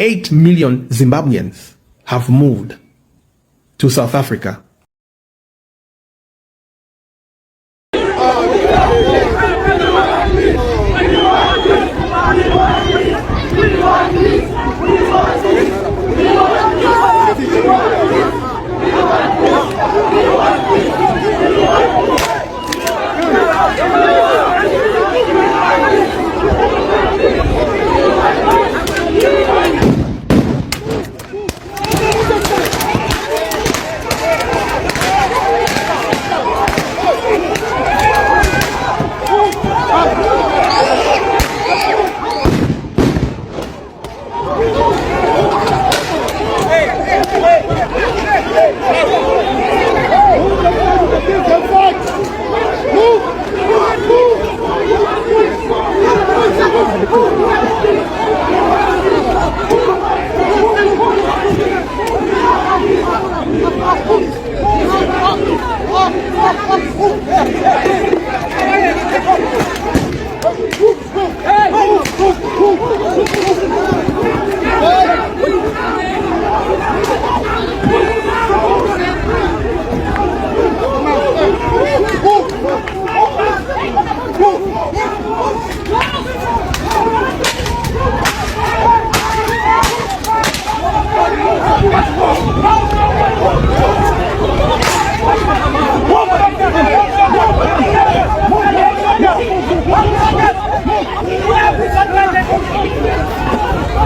8 million Zimbabweans have moved to South Africa.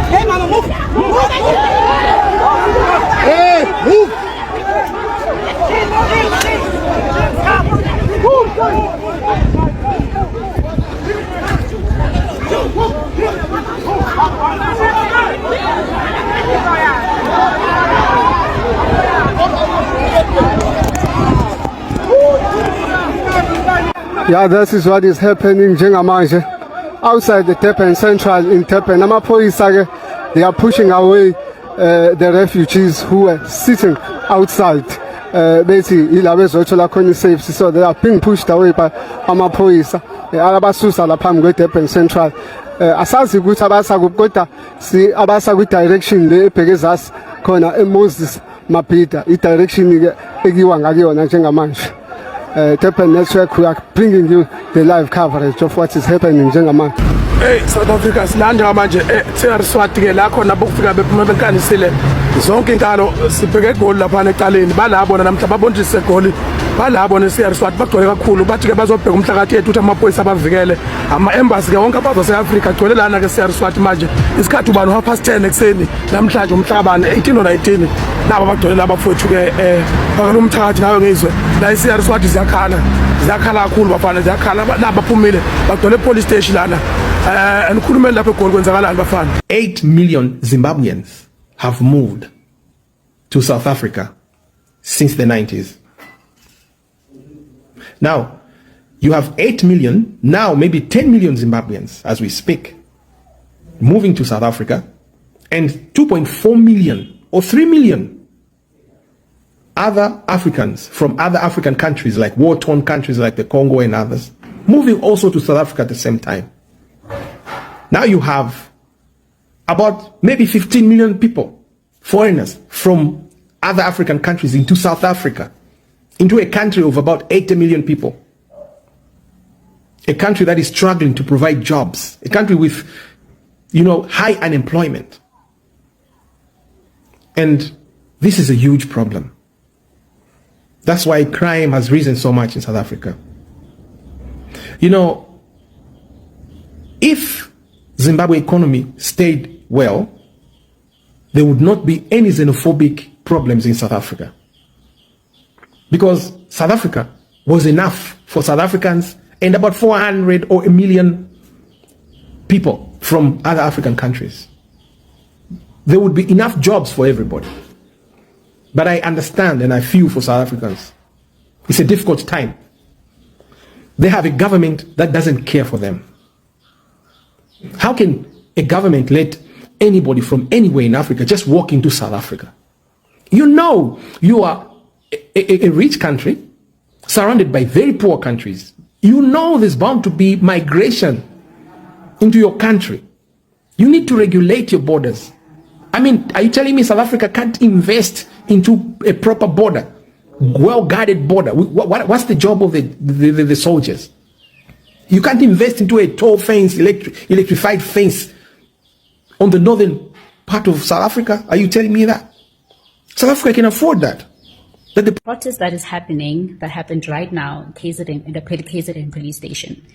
Hey, mama, move! Hey, move! Yeah, this is what is happening njengamanje outside the Durban Central in Durban. Amaphoyisa they are pushing away the refugees who are sitting outside. Basically, so they are being pushed away by amaphoyisa. Abasusa la phambi kwe Durban Central. Asazi ukuthi abasa kodwa si abasa kwi direction le ebheke ezasi khona eMoses Mabhida, I direction ekiwa ngakuyona njengamanje. Durban Network, we are bringing you the live coverage of what is happening njengamanje. Hey, South Africa silanda manje PR0TÈST ke la khona bokufika bephuma benkanisile zonke inkalo sibheke egoli lapha ecaleni balabona namhla babonjise egoli balabona PR0TÈST bagcwele kakhulu bathi ke bazobheka umhlakathi yethu ukuthi amaphoyisa abavikele ama-embassy ke wonke abase-Africa agcwele lana ke PR0TÈST manje isikhathi ubani 10:30 ekseni namhlanje umhlabane 18 or 19 nabo bagcwele labafowethu ke bakala umthakathi nayo ngizwe la PR0TÈST ziyakhala kakhulu bafana ziyakhala nabaphumile bagcwele police station lana. 8 million Zimbabweans have moved to South Africa since the 90s. Now, you have 8 million, now maybe 10 million Zimbabweans as we speak, moving to South Africa, and 2.4 million or 3 million other Africans from other African countries like war-torn countries like the Congo and others, moving also to South Africa at the same time. Now you have about maybe 15 million people, foreigners from other African countries into South Africa, into a country of about 80 million people. A country that is struggling to provide jobs, a country with, high unemployment. And this is a huge problem. That's why crime has risen so much in South Africa. If Zimbabwe economy stayed well, there would not be any xenophobic problems in South Africa. Because South Africa was enough for South Africans and about 400 or 1 million people from other African countries. There would be enough jobs for everybody. But I understand and I feel for South Africans. It's a difficult time. They have a government that doesn't care for them. How can a government let anybody from anywhere in Africa just walk into South Africa? You are a rich country surrounded by very poor countries. There's bound to be migration into your country. You need to regulate your borders. I mean, are you telling me South Africa can't invest into a proper border, well-guarded border? What's the job of the soldiers? You can't invest into a tall fence, electrified fence on the northern part of South Africa? Are you telling me that? South Africa can afford that. The protest that is happening, that happened right now in the KZN police station,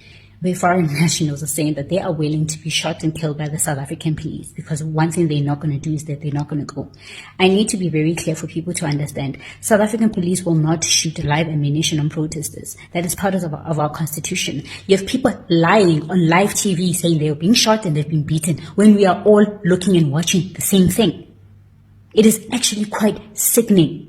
where foreign nationals are saying that they are willing to be shot and killed by the South African police, because one thing they're not going to do is that they're not going to go. I need to be very clear for people to understand. South African police will not shoot live ammunition on protesters. That is part of our constitution. You have people lying on live TV saying they're being shot and they've been beaten when we are all looking and watching the same thing. It is actually quite sickening.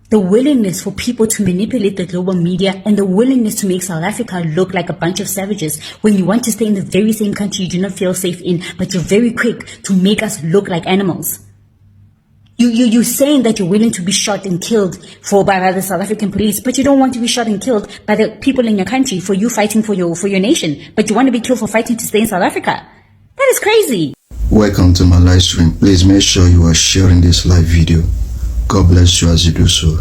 The willingness for people to manipulate the global media and the willingness to make South Africa look like a bunch of savages when you want to stay in the very same country you do not feel safe in, but you're very quick to make us look like animals. You're saying that you're willing to be shot and killed by the South African police, but you don't want to be shot and killed by the people in your country for you fighting for your nation, but you want to be killed for fighting to stay in South Africa. That is crazy. Welcome to my live stream. Please make sure you are sharing this live video. God bless you as you do so.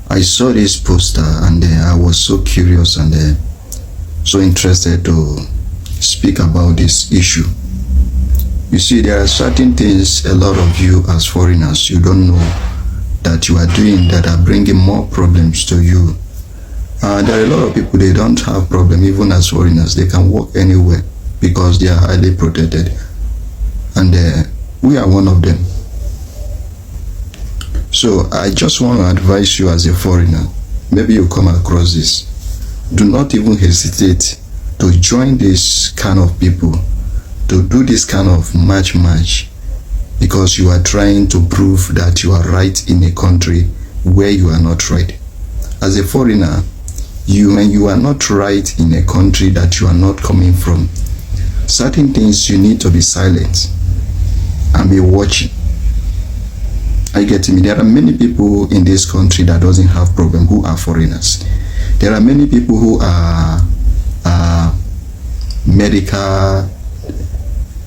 I saw this poster and I was so curious and so interested to speak about this issue. You see, there are certain things a lot of you as foreigners, you don't know that you are doing that are bringing more problems to you. There are a lot of people, they don't have problem even as foreigners. They can walk anywhere because they are highly protected. And we are one of them. So I just want to advise you as a foreigner, maybe you come across this, do not even hesitate to join this kind of people, to do this kind of match, because you are trying to prove that you are right in a country where you are not right. As a foreigner, when you are not right in a country that you are not coming from, certain things you need to be silent and be watching. I get me. There are many people in this country that doesn't have problem who are foreigners. There are many people who are medical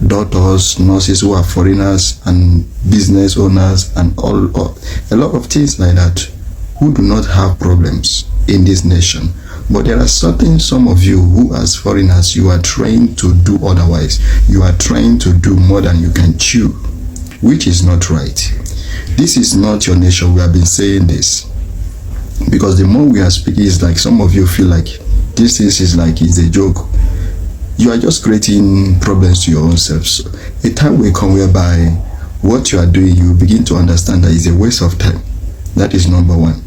doctors, nurses who are foreigners, and business owners, and a lot of things like that who do not have problems in this nation. But there are some of you who as foreigners, you are trying to do otherwise. You are trying to do more than you can chew, which is not right. This is not your nation. We have been saying this because the more we are speaking, it's like some of you feel like this is like it's a joke. You are just creating problems to your own selves. A time will come whereby what you are doing, you begin to understand that it's a waste of time. That is number one.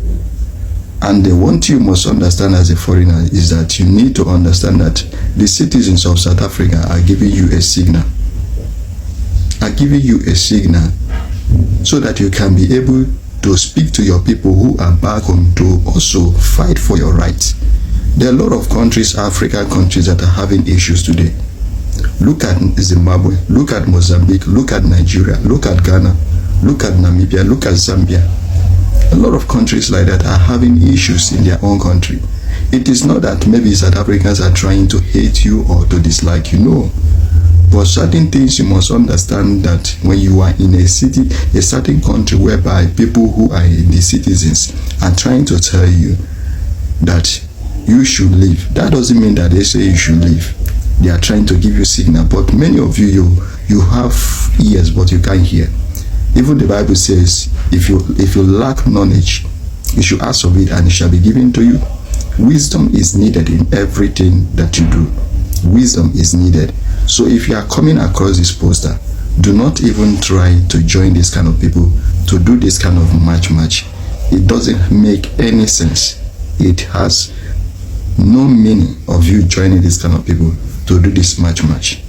And the one thing you must understand as a foreigner is that you need to understand that the citizens of South Africa are giving you a signal. So that you can be able to speak to your people who are back home to also fight for your rights. There are a lot of countries, African countries, that are having issues today. Look at Zimbabwe, look at Mozambique, look at Nigeria, look at Ghana, look at Namibia, look at Zambia. A lot of countries like that are having issues in their own country. It is not that maybe South Africans are trying to hate you or to dislike you, no. But certain things you must understand that when you are in a city, a certain country whereby people who are the citizens are trying to tell you that you should leave. That doesn't mean that they say you should leave. They are trying to give you signal. But many of you have ears but you can't hear. Even the Bible says if you lack knowledge, you should ask of it and it shall be given to you. Wisdom is needed in everything that you do. Wisdom is needed. So if you are coming across this poster, do not even try to join this kind of people, to do this kind of match. It doesn't make any sense. It has no meaning of you joining this kind of people to do this match.